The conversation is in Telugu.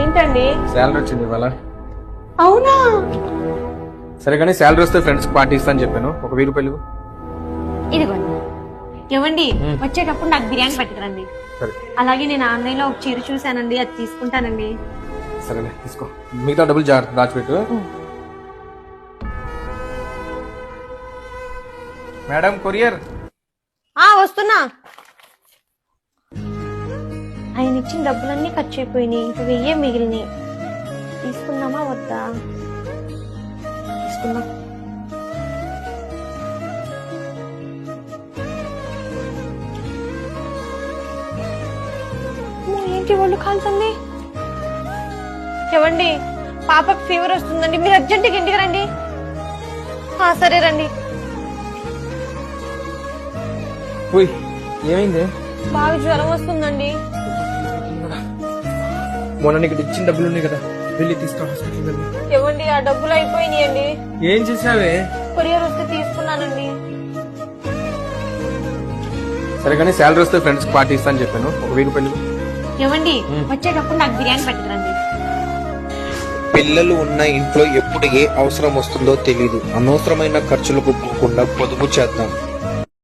ఏంటండి? శాలరీ వచ్చింది ఇవాళ. అవునా? సరే కానీ శాలరీ వస్తే ఫ్రెండ్స్ పార్టీ ఇస్తా అని చెప్పాను. ఒక 1000 రూపాయలు. ఇదిగోండి. ఏమండి, వచ్చేటప్పుడు నాకు బిర్యానీ పట్టుకురండి. సరే అలాగే నేను ఆన్లైన్ లో ఒక చీర చూసానండి, అది తీసుకుంటానండి. సరేలే తీసుకో. మిగతా డబ్బులు జాగ్రత్త దాచిపెట్టు. Madam courier. వస్తున్నా. ఆయన ఇచ్చిన డబ్బులన్నీ ఖర్చు అయిపోయినాయి. ఇంక 1000 మిగిలినాయి. తీసుకుందామా వద్దా? తీసుకుందాం. ఏంటి ఒళ్ళు కాలుతుంది? ఏవండి, పాపకు ఫీవర్ వస్తుందండి, మీరు అర్జెంటుగా ఇంటికి రండి. సరే రండి. ఏమైంది? బాగా జ్వరం వస్తుందండి. మొన్న నీకు ఇచ్చిన డబ్బులు ఉన్నాయి కదా, వెళ్ళి తీసుకో హాస్పిటల్. ఏవండి, ఆ డబ్బులు అయిపోయినాయండి. ఏం చేసావే? కొరియర్ వస్తే తీసుకున్నానండి. సరే కానీ శాలరీ వస్తే ఫ్రెండ్స్ పార్టీ ఇస్తా అని చెప్పాను. ఒక 1000 రూపాయలు. ఏవండి, వచ్చేటప్పుడు నాకు బిర్యానీ పట్టుకురండి. పిల్లలు ఉన్న ఇంట్లో ఎప్పుడు ఏ అవసరం వస్తుందో తెలీదు. అనవసరమైన ఖర్చులకు పోకుండా పొదుపు చేద్దాం.